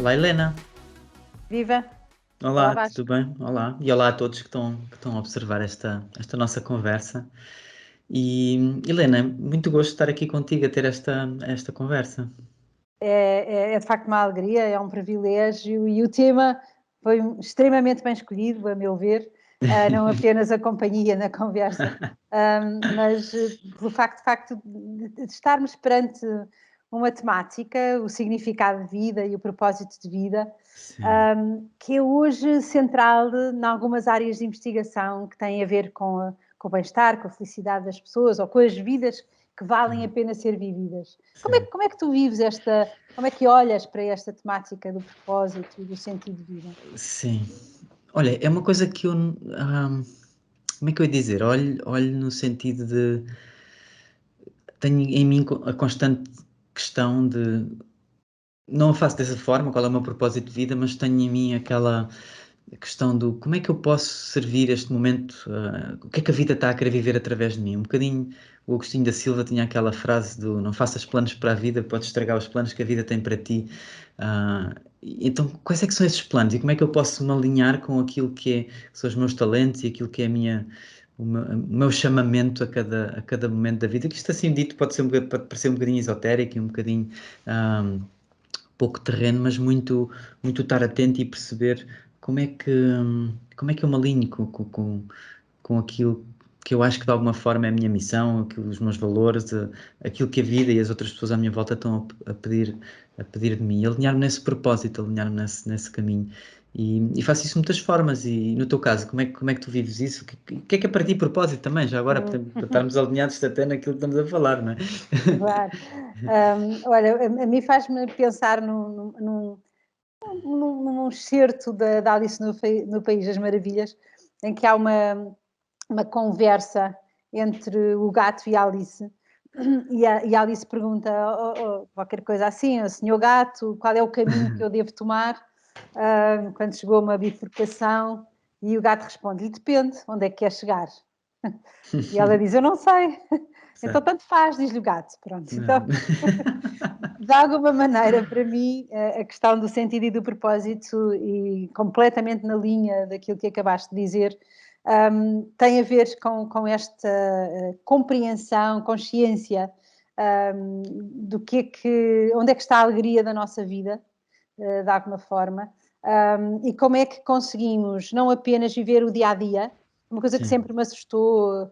Olá, Helena. Viva! Olá, Olá, tudo Vasco. bem? Olá. E olá a todos que estão a observar esta nossa conversa. E, Helena, muito gosto de estar aqui contigo a ter esta conversa. É de facto uma alegria, é um privilégio e o tema foi extremamente bem escolhido, a meu ver, não apenas a companhia na conversa, mas pelo facto de estarmos perante uma temática, o significado de vida e o propósito de vida, Sim, que é hoje central em algumas áreas de investigação que têm a ver com o bem-estar, com a felicidade das pessoas ou com as vidas que valem a pena ser vividas. sim, Como é que tu vives como é que olhas para esta temática do propósito e do sentido de vida? sim. Olha, é uma coisa que eu, como é que eu ia dizer? Olho no sentido de, tenho em mim a constante questão de, não a faço dessa forma, qual é o meu propósito de vida, mas tenho em mim aquela a questão do como é que eu posso servir este momento, o que é que a vida está a querer viver através de mim. Um bocadinho, o Agostinho da Silva tinha aquela frase do não faças planos para a vida, podes estragar os planos que a vida tem para ti. Então, quais é que são esses planos e como é que eu posso me alinhar com aquilo que são os meus talentos e aquilo que é o meu chamamento a cada momento da vida, que isto assim dito pode parecer um bocadinho esotérico e um bocadinho pouco terreno, mas muito estar atento e perceber como é que, como é que eu me alinho com aquilo que eu acho que de alguma forma é a minha missão, os meus valores, aquilo que a vida e as outras pessoas à minha volta estão a pedir de mim, alinhar-me nesse propósito, alinhar-me nesse caminho. E faço isso de muitas formas. E no teu caso, como é que tu vives isso? O que é para ti propósito também, já agora, para estarmos alinhados até naquilo que estamos a falar, não é? Claro. Olha, a mim faz-me pensar num excerto da Alice no País das Maravilhas, em que há uma conversa entre o gato e a Alice. E a Alice pergunta qualquer coisa assim: Senhor Gato, qual é o caminho que eu devo tomar quando chegou a uma bifurcação? E o gato responde: depende, onde é que quer chegar? E ela diz: eu não sei. Então Certo. tanto faz, diz-lhe o gato. Pronto. Não. Então, de alguma maneira, para mim, a questão do sentido e do propósito, e completamente na linha daquilo que acabaste de dizer, tem a ver com esta compreensão, consciência onde é que está a alegria da nossa vida, de alguma forma, e como é que conseguimos não apenas viver o dia a dia, uma coisa que Sim, sempre me assustou.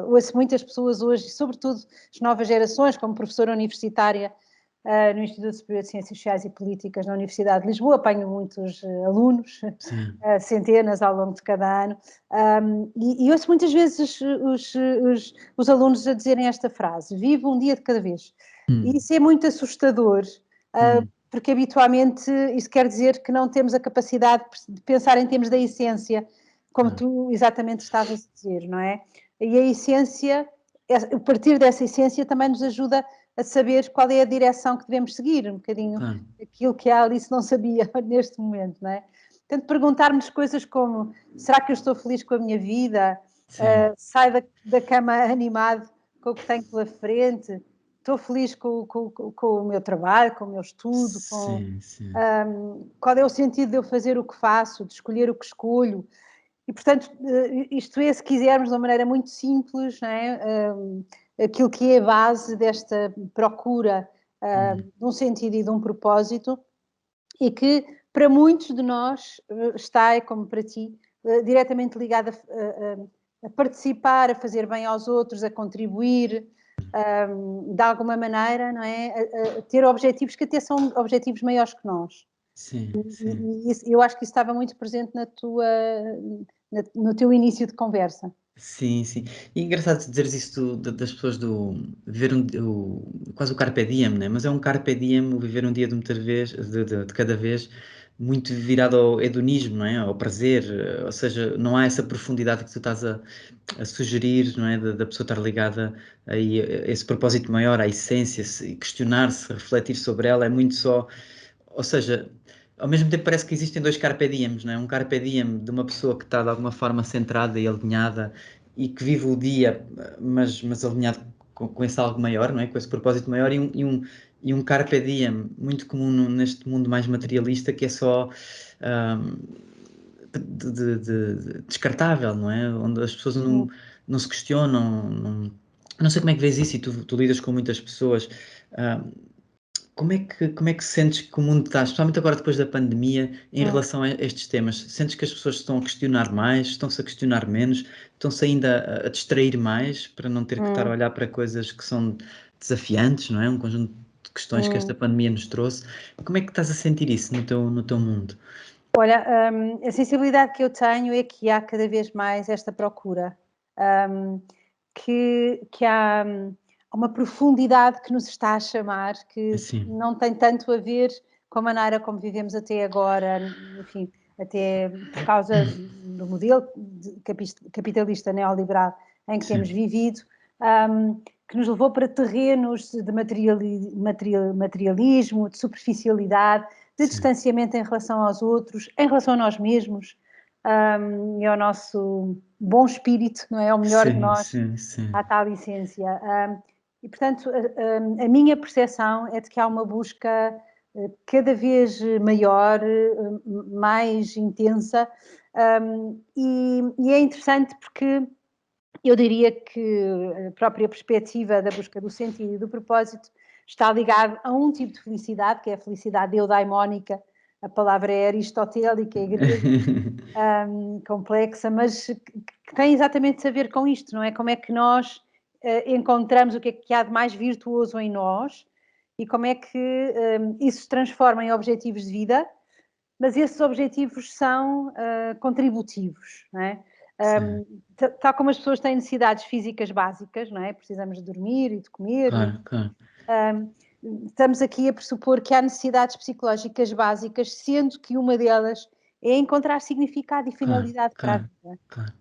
Ouço muitas pessoas hoje, sobretudo as novas gerações, como professora universitária no Instituto Superior de Ciências Sociais e Políticas na Universidade de Lisboa, apanho muitos alunos, sim. centenas ao longo de cada ano, e ouço muitas vezes os alunos a dizerem esta frase: vive um dia de cada vez. E Hum, isso é muito assustador, hum, porque habitualmente isso quer dizer que não temos a capacidade de pensar em termos da essência, como claro. tu exatamente estavas a dizer, não é? E a essência, a partir dessa essência também nos ajuda a saber qual é a direção que devemos seguir, um bocadinho Claro. aquilo que a Alice não sabia neste momento, não é? Portanto, perguntarmos coisas como: será que eu estou feliz com a minha vida? Sim, Saio da cama animado com o que tenho pela frente? Estou feliz com o meu trabalho, com o meu estudo? sim, sim. Qual é o sentido de eu fazer o que faço, de escolher o que escolho? E, portanto, isto é, se quisermos, de uma maneira muito simples, não é? Aquilo que é a base desta procura de um sentido e de um propósito, e que para muitos de nós está, como para ti, diretamente ligado a participar, a fazer bem aos outros, a contribuir, de alguma maneira, não é? A ter objetivos que até são objetivos maiores que nós. Sim, sim. Eu acho que isso estava muito presente no teu início de conversa. Sim, sim. E é engraçado dizeres isso das pessoas do viver quase o carpe diem, né? Mas é um carpe diem, o viver um dia de muita vez, de cada vez, muito virado ao hedonismo, não é? Ao prazer, ou seja, não há essa profundidade que tu estás a sugerir, não é? Da pessoa estar ligada aí a esse propósito maior, à essência, questionar-se, refletir sobre ela, é muito só. Ou seja, ao mesmo tempo parece que existem dois carpe diems, não é? Um carpe diem de uma pessoa que está de alguma forma centrada e alinhada e que vive o dia, mas alinhado com esse algo maior, não é? Com esse propósito maior e um carpe diem muito comum neste mundo mais materialista, que é só descartável, não é? Onde as pessoas não se questionam, não sei como é que vês isso, e tu lidas com muitas pessoas. Como é que sentes que o mundo está, especialmente agora depois da pandemia, em relação a estes temas? Sentes que as pessoas estão a questionar mais, estão-se a questionar menos, estão-se ainda a distrair mais para não ter que estar a olhar para coisas que são desafiantes, não é? Um conjunto de questões que esta pandemia nos trouxe. Como é que estás a sentir isso no teu mundo? Olha, a sensibilidade que eu tenho é que há cada vez mais esta procura, que há uma profundidade que nos está a chamar, que Assim, não tem tanto a ver com a maneira como vivemos até agora, enfim, até por causa do modelo capitalista neoliberal em que temos vivido, que nos levou para terrenos de materialismo, de superficialidade, de distanciamento em relação aos outros, em relação a nós mesmos, e ao nosso bom espírito, não é? Ao melhor de nós, à tal essência. E, portanto, a minha percepção é de que há uma busca cada vez maior, mais intensa, e é interessante porque eu diria que a própria perspectiva da busca do sentido e do propósito está ligada a um tipo de felicidade, que é a felicidade eudaimónica. A palavra é aristotélica, é grega, complexa, mas que tem exatamente a ver com isto, não é? Como é que nós encontramos o que é que há de mais virtuoso em nós e como é que isso se transforma em objetivos de vida, mas esses objetivos são contributivos, não é? Tal como as pessoas têm necessidades físicas básicas, não é? Precisamos de dormir e de comer. Claro. Estamos aqui a pressupor que há necessidades psicológicas básicas, sendo que uma delas é encontrar significado e finalidade para a vida. Claro.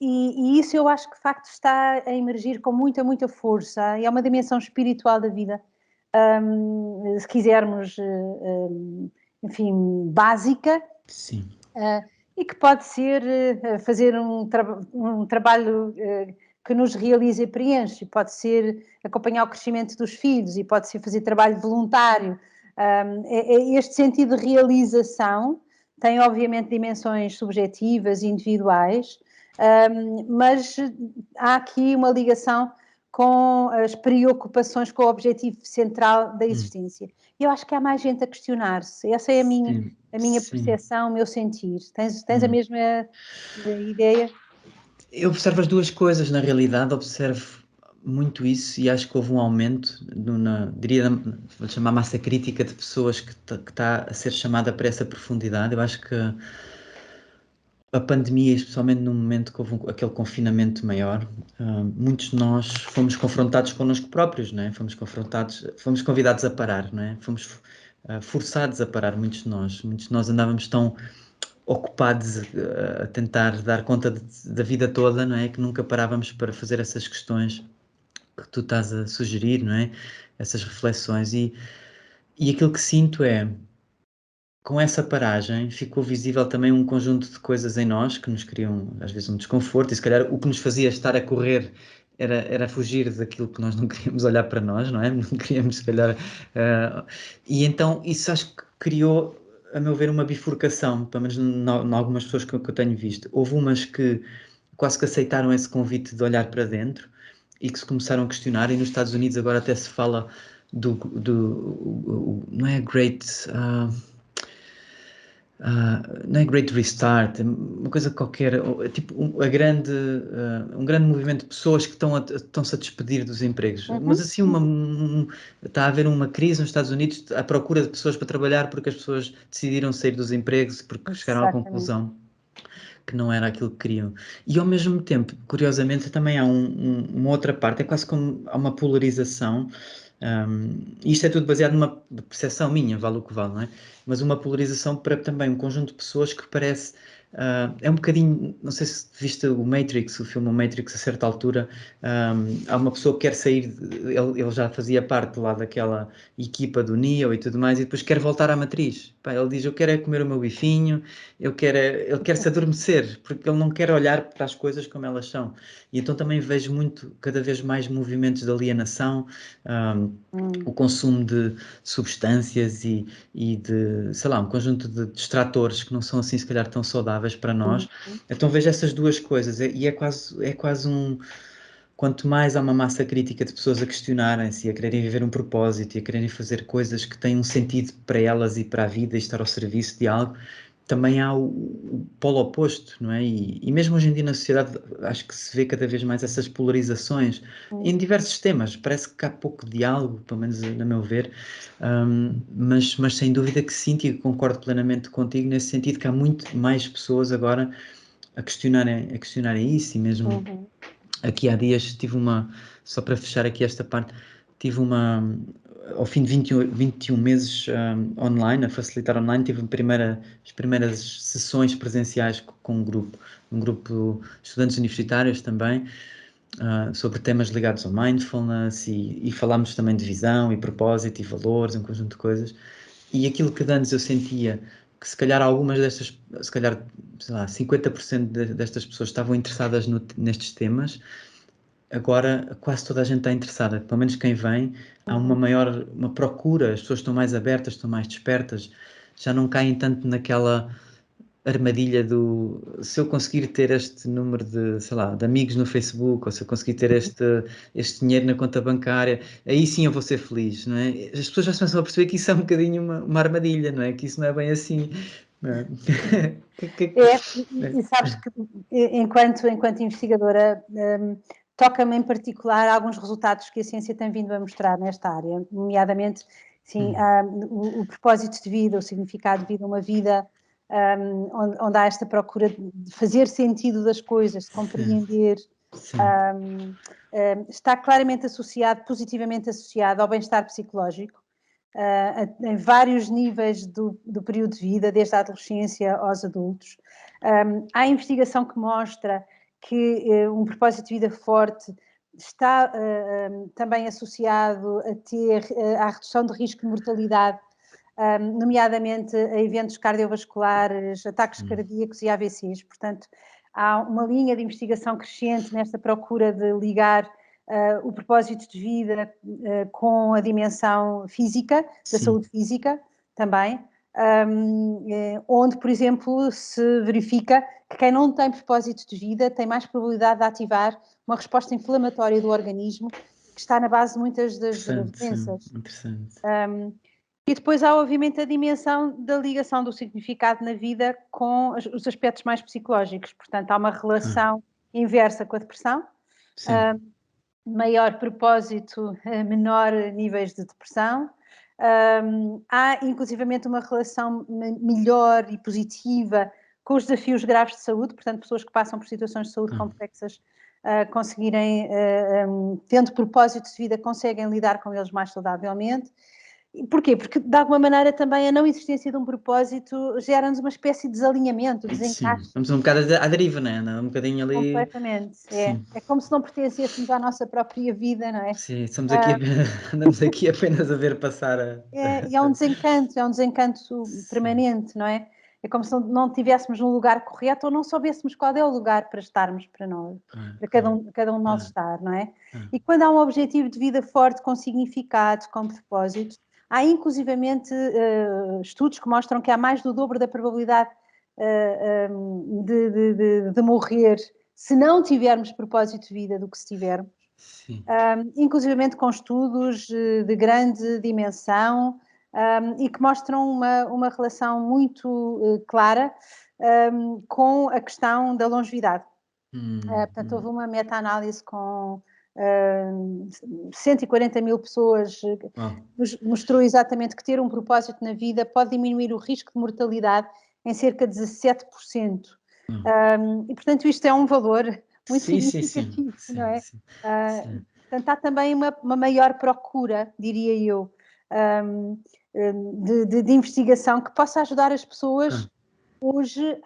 E isso eu acho que de facto está a emergir com muita força, e é uma dimensão espiritual da vida, se quisermos, enfim, básica. Sim. E que pode ser fazer um trabalho que nos realiza e preenche, pode ser acompanhar o crescimento dos filhos e pode ser fazer trabalho voluntário. Este sentido de realização tem obviamente dimensões subjetivas e individuais, mas há aqui uma ligação com as preocupações com o objetivo central da existência. E eu acho que há mais gente a questionar-se. Essa é a minha percepção, o meu sentir. Tens a mesma ideia? Eu observo as duas coisas, na realidade, observo muito isso e acho que houve um aumento, diria, vou chamar massa crítica de pessoas que está a ser chamada para essa profundidade. Eu acho que a pandemia, especialmente no momento que houve aquele confinamento maior, muitos de nós fomos confrontados connosco próprios, não é? Fomos convidados a parar, não é? Fomos forçados a parar, muitos de nós andávamos tão ocupados a tentar dar conta da vida toda, não é? Que nunca parávamos para fazer essas questões que tu estás a sugerir, não é? Essas reflexões. E aquilo que sinto é, com essa paragem, ficou visível também um conjunto de coisas em nós que nos criam, às vezes, um desconforto, e se calhar o que nos fazia estar a correr era fugir daquilo que nós não queríamos olhar para nós, não é? Não queríamos, se calhar. E então, isso acho que criou, a meu ver, uma bifurcação, pelo menos em algumas pessoas que eu tenho visto. Houve umas que quase que aceitaram esse convite de olhar para dentro e que se começaram a questionar, e nos Estados Unidos agora até se fala não é Great. Não é Great Restart, uma coisa qualquer, tipo um grande movimento de pessoas que estão-se a despedir dos empregos. Mas assim, está a haver uma crise nos Estados Unidos à procura de pessoas para trabalhar porque as pessoas decidiram sair dos empregos porque chegaram à conclusão que não era aquilo que queriam. E ao mesmo tempo, curiosamente, também há uma outra parte, é quase como há uma polarização. Isto é tudo baseado numa percepção minha, vale o que vale, não é? Mas uma polarização para também um conjunto de pessoas que parece é um bocadinho, não sei se viste o Matrix, o filme Matrix, a certa altura, há uma pessoa que quer sair, ele já fazia parte lá daquela equipa do Neo e tudo mais, e depois quer voltar à matriz. Pá, ele diz, eu quero é comer o meu bifinho, ele quer se adormecer, porque ele não quer olhar para as coisas como elas são. E então também vejo muito, cada vez mais movimentos de alienação, o consumo de substâncias e de, sei lá, um conjunto de distratores que não são assim se calhar tão saudáveis para nós. Então vejo essas duas coisas e é quase um... Quanto mais há uma massa crítica de pessoas a questionarem-se e a quererem viver um propósito e a quererem fazer coisas que têm um sentido para elas e para a vida e estar ao serviço de algo, também há o polo oposto, não é? E mesmo hoje em dia na sociedade acho que se vê cada vez mais essas polarizações em diversos temas. Parece que há pouco diálogo, pelo menos a meu ver, mas sem dúvida que sim, e concordo plenamente contigo nesse sentido que há muito mais pessoas agora a questionarem isso e mesmo aqui há dias tive uma, só para fechar aqui esta parte, tive uma, ao fim de 21 meses online, a facilitar online, tive as primeiras sessões presenciais com um grupo de estudantes universitários também, sobre temas ligados ao mindfulness e falámos também de visão e propósito e valores, um conjunto de coisas. E aquilo que de antes eu sentia que se calhar algumas destas, se calhar, sei lá, 50% destas pessoas estavam interessadas nestes temas, agora quase toda a gente está interessada, pelo menos quem vem, há uma procura, as pessoas estão mais abertas, estão mais despertas, já não caem tanto naquela armadilha do se eu conseguir ter este número de, sei lá, de amigos no Facebook, ou se eu conseguir ter este dinheiro na conta bancária, aí sim eu vou ser feliz, não é? As pessoas já começam a perceber que isso é um bocadinho uma armadilha, não é? Que isso não é bem assim. Não é? E sabes que, enquanto investigadora, toca-me em particular alguns resultados que a ciência tem vindo a mostrar nesta área, nomeadamente, sim, o propósito de vida, o significado de vida, uma vida onde há esta procura de fazer sentido das coisas, de compreender, está claramente associado, positivamente associado ao bem-estar psicológico, em vários níveis do período de vida, desde a adolescência aos adultos. Há investigação que mostra que um propósito de vida forte está também associado à redução de risco de mortalidade, nomeadamente a eventos cardiovasculares, ataques cardíacos e AVCs. Portanto, há uma linha de investigação crescente nesta procura de ligar o propósito de vida com a dimensão física, da saúde física também, onde, por exemplo, se verifica que quem não tem propósito de vida tem mais probabilidade de ativar uma resposta inflamatória do organismo, que está na base de muitas das doenças. Interessante. E depois há, obviamente, a dimensão da ligação do significado na vida com os aspectos mais psicológicos. Portanto, há uma relação inversa com a depressão. Maior propósito, menor níveis de depressão. Há, inclusivamente, uma relação melhor e positiva com os desafios graves de saúde, portanto, pessoas que passam por situações de saúde complexas, conseguirem, tendo propósito de vida, conseguem lidar com eles mais saudavelmente. Porquê? Porque, de alguma maneira, também a não existência de um propósito gera-nos uma espécie de desalinhamento, desencaixe. Sim, vamos um bocado à deriva, não é? Um bocadinho ali... Completamente, é como se não pertencêssemos à nossa própria vida, não é? Sim, andamos aqui apenas a ver passar E é um desencanto permanente, não é? É como se não estivéssemos no lugar correto ou não soubéssemos qual é o lugar para estarmos para nós, para cada um de nós estar, não é? E quando há um objetivo de vida forte, com significado, com propósito, há inclusivamente estudos que mostram que há mais do dobro da probabilidade de morrer se não tivermos propósito de vida do que se tivermos. Inclusivamente com estudos de grande dimensão e que mostram uma relação muito clara com a questão da longevidade. Portanto, houve uma meta-análise com 140 mil pessoas, mostrou exatamente que ter um propósito na vida pode diminuir o risco de mortalidade em cerca de 17%. E, portanto, isto é um valor muito significativo, não é? Portanto, há também uma maior procura, diria eu, de investigação que possa ajudar as pessoas hoje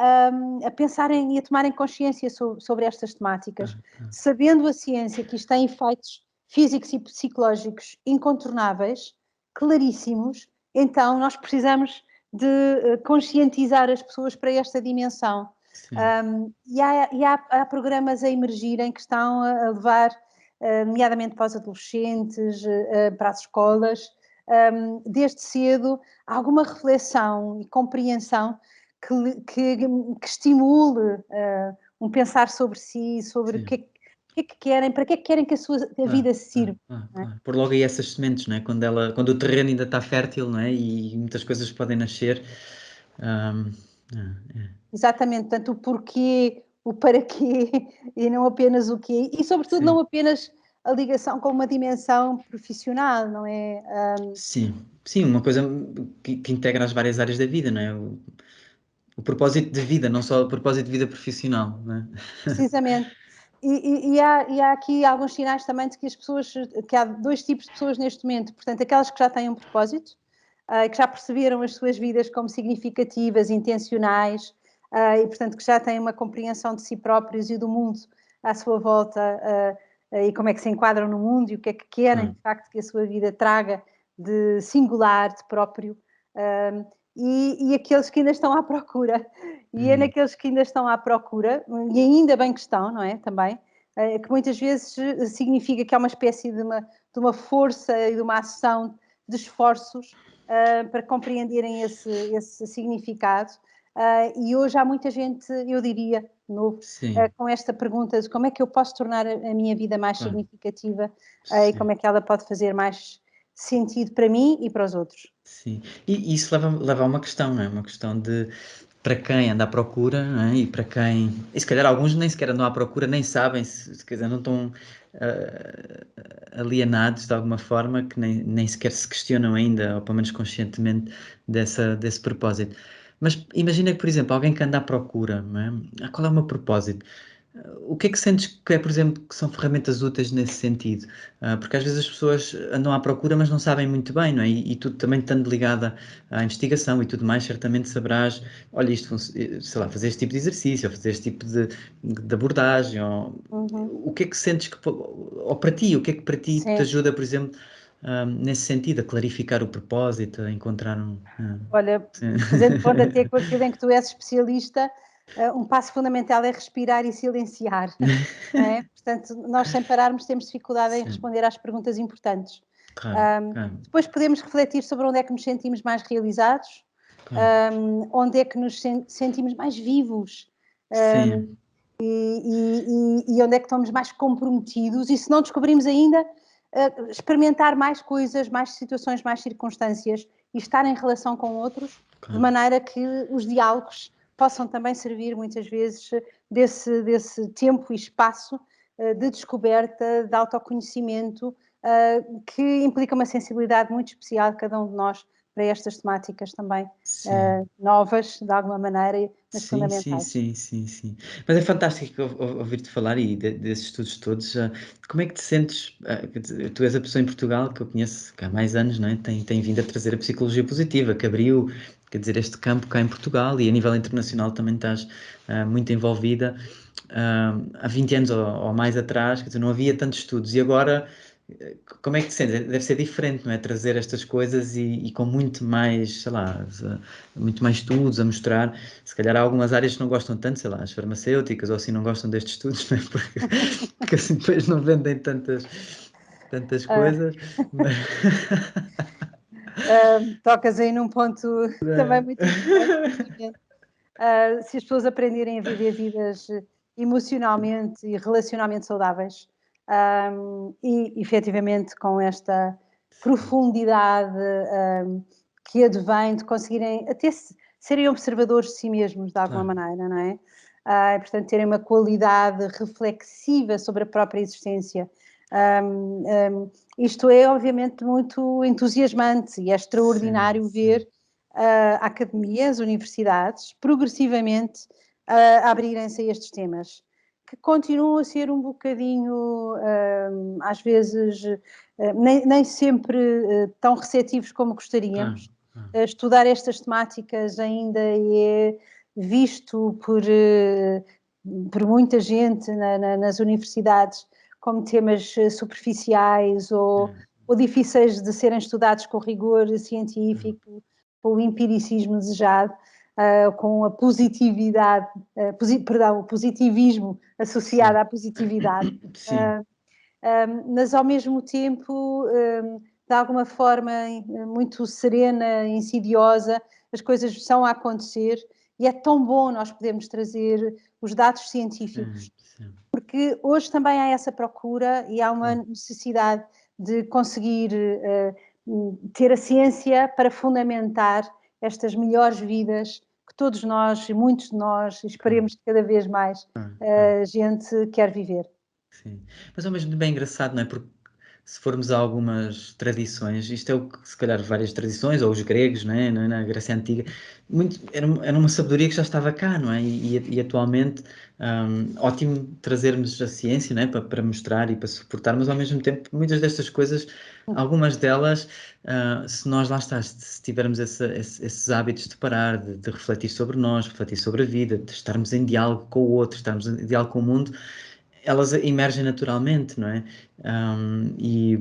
a pensarem e a tomarem consciência sobre estas temáticas, Ah, sabendo a ciência que isto tem efeitos físicos e psicológicos incontornáveis, claríssimos, então nós precisamos de conscientizar as pessoas para esta dimensão. sim, Há programas a emergirem que estão a levar, nomeadamente para os adolescentes, para as escolas, desde cedo, alguma reflexão e compreensão que estimule um pensar sobre si, sobre o sim. que é que querem, para que é que querem que a sua Claro, vida sirva. Não é? claro. Pôr logo aí essas sementes, não é? Quando o terreno ainda está fértil, não é? E muitas coisas podem nascer. Ahm, é. Exatamente, portanto, o porquê, o para quê e não apenas o quê, e sobretudo não Sim, apenas a ligação com uma dimensão profissional, não é? sim, uma coisa que integra as várias áreas da vida, não é? O propósito de vida, não só o propósito de vida profissional, não é? Precisamente. E há aqui alguns sinais também de que as pessoas, que há dois tipos de pessoas neste momento, portanto, aquelas que já têm um propósito, que já perceberam as suas vidas como significativas, intencionais, e portanto que já têm uma compreensão de si próprios e do mundo à sua volta, e como é que se enquadram no mundo e o que é que querem, Claro. de facto, que a sua vida traga de singular, de próprio, e aqueles que ainda estão à procura. E é Hum, naqueles que ainda estão à procura, e ainda bem que estão, não é? Também, que muitas vezes significa que há uma espécie de uma força e de uma ação de esforços para compreenderem esse significado. E hoje há muita gente, eu diria, de novo, sim, com esta pergunta de como é que eu posso tornar a minha vida mais claro, significativa e sim. como é que ela pode fazer mais sentido para mim e para os outros. Sim, e isso leva a uma questão, não é? Uma questão de para quem anda à procura, não é? E para quem. E se calhar alguns nem sequer andam à procura, nem sabem, se quer dizer, não estão alienados de alguma forma, que nem sequer se questionam ainda, ou pelo menos conscientemente, desse propósito. Mas imagina que, por exemplo, alguém que anda à procura, não é? Qual é o meu propósito? O que é que sentes que é, por exemplo, que são ferramentas úteis nesse sentido? Porque às vezes as pessoas andam à procura, mas não sabem muito bem, não é? E tu também estando ligada à investigação e tudo mais, certamente saberás, olha, sei lá, fazer este tipo de exercício, ou fazer este tipo de abordagem, ou Uhum. o que é que sentes que, ou para ti, o que é que para ti te Sim. ajuda, por exemplo, nesse sentido, a clarificar o propósito, a encontrar Olha, sim. fazendo conta até com aquilo em que tu és especialista, um passo fundamental é respirar e silenciar. Não é? Portanto, nós sem pararmos temos dificuldade em Sim, responder às perguntas importantes. claro, claro, Depois podemos refletir sobre onde é que nos sentimos mais realizados, claro. onde é que nos sentimos mais vivos, Sim, e onde é que estamos mais comprometidos, e se não descobrimos ainda, experimentar mais coisas, mais situações, mais circunstâncias e estar em relação com outros, de claro. maneira que os diálogos possam também servir muitas vezes desse tempo e espaço de descoberta, de autoconhecimento, que implica uma sensibilidade muito especial de cada um de nós para estas temáticas também Sim. novas, de alguma maneira, mas Sim, sim, fundamentais. sim, sim, sim. Mas é fantástico ouvir-te falar e desses estudos todos. Como é que te sentes? Quer dizer, tu és a pessoa em Portugal que eu conheço que há mais anos, não é? Tem vindo a trazer a psicologia positiva, que abriu, quer dizer, este campo cá em Portugal e a nível internacional também estás muito envolvida. Há 20 anos ou mais atrás, quer dizer, não havia tantos estudos e agora. Como é que te sentes? Deve ser diferente, não é? Trazer estas coisas e com muito mais, sei lá, muito mais estudos a mostrar. Se calhar há algumas áreas que não gostam tanto, sei lá, as farmacêuticas ou assim não gostam destes estudos, não é? Porque assim depois não vendem tantas Uh, coisas. Mas... Tocas aí num ponto também muito importante. Se as pessoas aprenderem a viver vidas emocionalmente e relacionalmente saudáveis, e efetivamente com esta profundidade que advém de conseguirem até serem observadores de si mesmos de alguma Claro, maneira, não é? Portanto, terem uma qualidade reflexiva sobre a própria existência. Um, Isto é, obviamente, muito entusiasmante e é sim, extraordinário sim, ver academias, universidades, progressivamente abrirem-se a estes temas, que continuam a ser um bocadinho, às vezes, nem sempre tão receptivos como claro, gostaríamos. claro. Estudar estas temáticas ainda é visto por muita gente nas universidades como temas superficiais ou difíceis de serem estudados com rigor científico, com o empiricismo desejado, com a positividade, o positivismo associado à positividade. Sim. Mas ao mesmo tempo, de alguma forma muito serena, insidiosa, as coisas estão a acontecer e é tão bom nós podermos trazer os dados científicos, porque hoje também há essa procura e há uma necessidade de conseguir ter a ciência para fundamentar estas melhores vidas que todos nós, e muitos de nós, esperemos que cada vez mais a gente quer viver. Sim, mas ao mesmo tempo é engraçado, não é? Porque se formos a algumas tradições, isto é o que se calhar várias tradições, ou os gregos, não é? Na Grécia Antiga, era uma sabedoria que já estava cá, não é? E atualmente, ótimo trazermos a ciência, não é? Para mostrar e para suportar, mas ao mesmo tempo, muitas destas coisas, algumas delas, se nós lá está, se tivermos esses hábitos de parar, de refletir sobre nós, refletir sobre a vida, de estarmos em diálogo com o outro, estarmos em diálogo com o mundo, elas emergem naturalmente, não é? E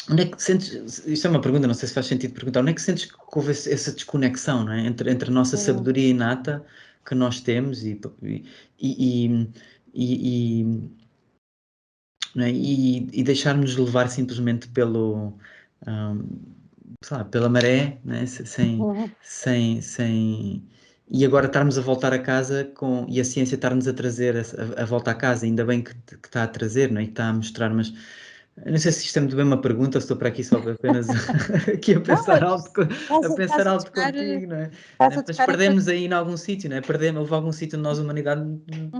onde é que sentes, isto é uma pergunta, não sei se faz sentido perguntar, onde é que sentes que houve essa desconexão, não é? Entre a nossa sabedoria inata que nós temos não é? E deixarmos levar simplesmente sei lá, pela maré, né? E agora estarmos a voltar a casa e a ciência estar-nos a trazer a volta a casa, ainda bem que está a trazer, não é? E que está a mostrar, mas eu não sei se isto é muito bem uma pergunta, ou se estou para aqui só apenas aqui a pensar Não, alto, a pensar alto contigo, não é? estás a Mas tocar a perdemos aí em algum sítio, não é? Houve algum sítio de nós, humanidade,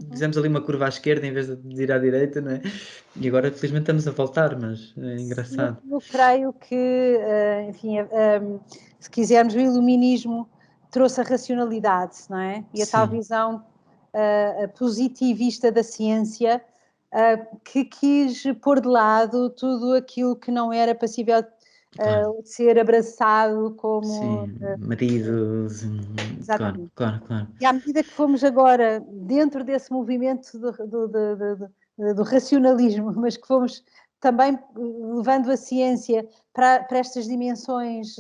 fizemos ali uma curva à esquerda em vez de ir à direita, não é? E agora felizmente estamos a voltar, mas é engraçado. Eu creio que, enfim, se quisermos, o iluminismo trouxe a racionalidade, não é? E a tal Sim. visão positivista da ciência, que quis pôr de lado tudo aquilo que não era passível Claro. de ser abraçado como... Sim, maridos, claro, Exatamente. claro, claro. E à medida que fomos agora dentro desse movimento do racionalismo, mas que fomos também levando a ciência para estas dimensões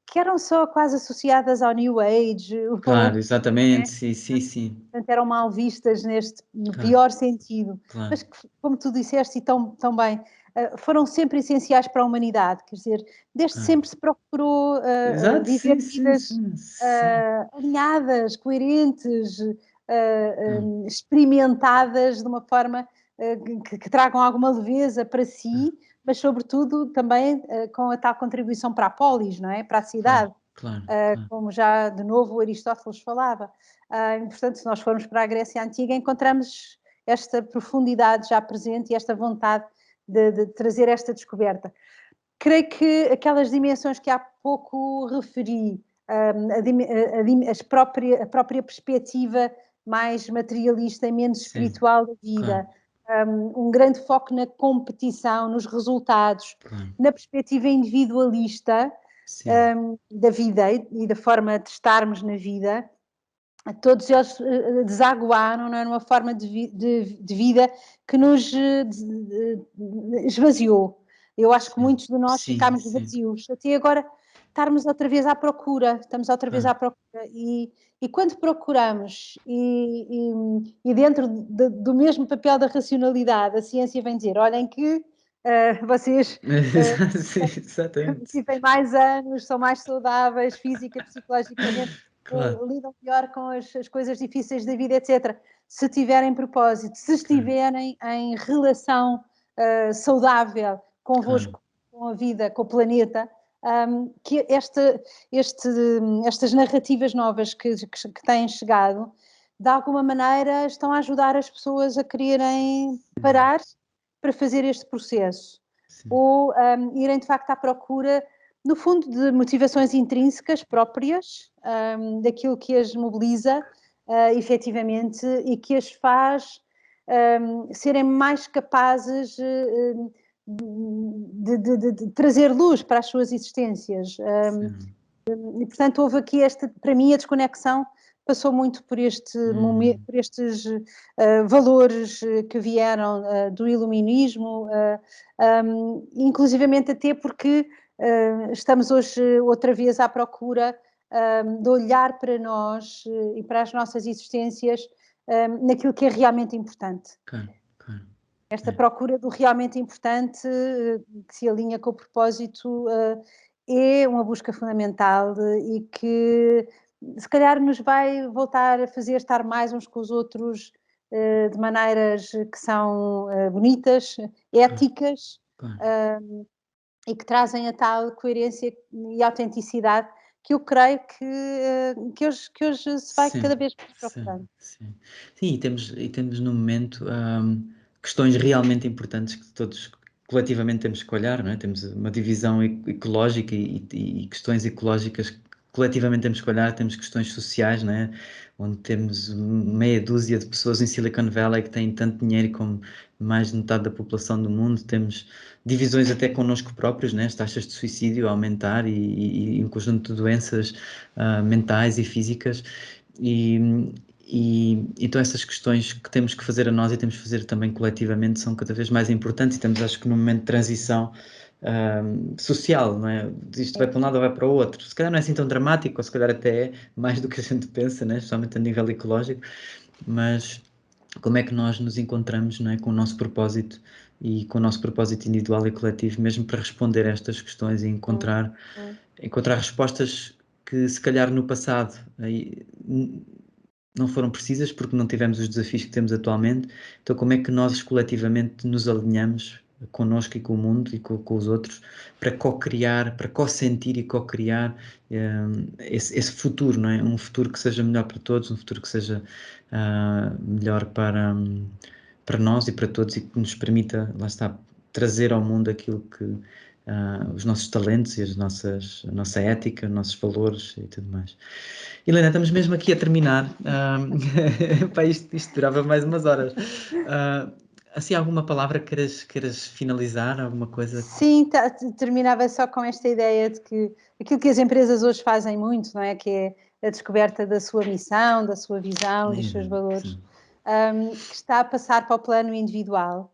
que eram só quase associadas ao New Age, Claro, exatamente, né? sim, sim, sim. Portanto, eram mal vistas no Claro, pior sentido, claro, mas que, como tu disseste e tão bem, foram sempre essenciais para a humanidade, quer dizer, desde claro. sempre se procurou Exato, viver sim, sim, vidas sim, sim. alinhadas, coerentes, Ah, experimentadas de uma forma que tragam alguma leveza para ah, si, mas sobretudo também com a tal contribuição para a polis, não é? Para a claro, cidade, claro, claro, como já de novo Aristóteles falava. E, portanto, se nós formos para a Grécia Antiga, encontramos esta profundidade já presente e esta vontade de trazer esta descoberta. Creio que aquelas dimensões que há pouco referi, a própria perspectiva mais materialista e menos sim, espiritual da claro, vida, um grande foco na competição, nos resultados, claro, na perspectiva individualista sim, da vida e da forma de estarmos na vida, todos eles desaguaram, não é, numa forma de vida que nos esvaziou. Eu acho que sim, muitos de nós sim, ficámos sim, vazios. Até agora estarmos outra vez à procura, estamos outra vez claro, à procura. E quando procuramos, e dentro do mesmo papel da racionalidade, a ciência vem dizer: olhem que vocês sim, exatamente, vivem mais anos, são mais saudáveis física, psicologicamente, claro, lidam melhor com as coisas difíceis da vida, etc. Se tiverem propósito, se claro, estiverem em relação saudável claro, convosco, com a vida, com o planeta, que estas narrativas novas que têm chegado, de alguma maneira, estão a ajudar as pessoas a quererem parar para fazer este processo sim, ou irem de facto à procura, no fundo, de motivações intrínsecas próprias, daquilo que as mobiliza efetivamente e que as faz serem mais capazes de trazer luz para as suas existências. sim, E, portanto, houve aqui para mim, a desconexão passou muito por este momento, por estes valores que vieram do iluminismo, inclusivamente até porque estamos hoje outra vez à procura de olhar para nós e para as nossas existências naquilo que é realmente importante. Claro, claro. Esta procura do realmente importante, que se alinha com o propósito, é uma busca fundamental e que se calhar nos vai voltar a fazer estar mais uns com os outros de maneiras que são bonitas, éticas, e que trazem a tal coerência e autenticidade que eu creio que hoje se vai cada vez mais procurando. Sim. E temos no momento questões realmente importantes que todos coletivamente temos que olhar, não é? Temos uma divisão ecológica e questões ecológicas que coletivamente temos que olhar, temos questões sociais, não é? Onde temos meia dúzia de pessoas em Silicon Valley que têm tanto dinheiro como mais de metade da população do mundo, temos divisões até connosco próprios, né? As taxas de suicídio a aumentar e um conjunto de doenças mentais e físicas. Então essas questões que temos que fazer a nós e temos que fazer também coletivamente são cada vez mais importantes e estamos, acho que, num momento de transição social, não é? Isto vai para um lado ou vai para o outro. Se calhar não é assim tão dramático, ou se calhar até é mais do que a gente pensa, né? Especialmente a nível ecológico, mas como é que nós nos encontramos, não é? Com o nosso propósito e com o nosso propósito individual e coletivo, mesmo para responder a estas questões e encontrar respostas que se calhar no passado não foram precisas porque não tivemos os desafios que temos atualmente. Então como é que nós coletivamente nos alinhamos connosco e com o mundo e com os outros para co-criar, para co-sentir e co-criar esse futuro, não é? Um futuro que seja melhor para todos, um futuro que seja melhor para nós e para todos e que nos permita, lá está, trazer ao mundo aquilo que os nossos talentos e a nossa ética, os nossos valores e tudo mais. Helena, estamos mesmo aqui a terminar. Pá, isto durava mais umas horas. Assim, alguma palavra queiras finalizar? Alguma coisa? Sim, terminava só com esta ideia de que aquilo que as empresas hoje fazem muito, não é? Que é a descoberta da sua missão, da sua visão, dos seus valores, que está a passar para o plano individual.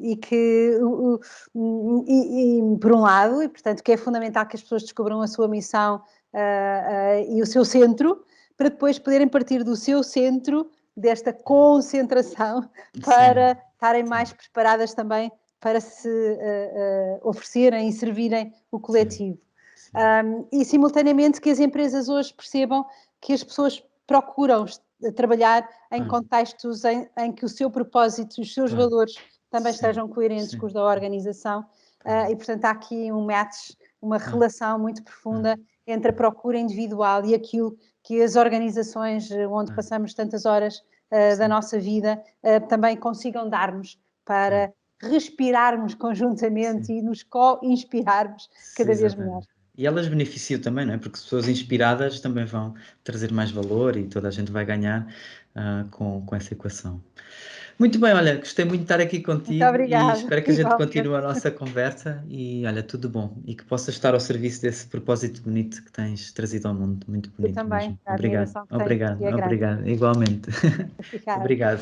E que, por um lado, e portanto que é fundamental que as pessoas descubram a sua missão e o seu centro, para depois poderem partir do seu centro, desta concentração, para estarem mais preparadas também para se oferecerem e servirem o coletivo. E simultaneamente que as empresas hoje percebam que as pessoas procuram trabalhar em contextos em que o seu propósito e os seus valores também estejam coerentes com os da organização e portanto há aqui um match, uma relação muito profunda entre a procura individual e aquilo que as organizações onde passamos tantas horas da nossa vida também consigam dar-nos para respirarmos conjuntamente e nos co-inspirarmos cada vez melhor. E elas beneficiam também, não é? Porque as pessoas inspiradas também vão trazer mais valor e toda a gente vai ganhar com essa equação. Muito bem, olha, gostei muito de estar aqui contigo. Muito obrigada. E espero que a gente continue a nossa conversa e olha, tudo bom. E que possas estar ao serviço desse propósito bonito que tens trazido ao mundo. Muito bonito também, mesmo. a Obrigado. admiração que tenho por ti é grande. Obrigado. Igualmente. Obrigado.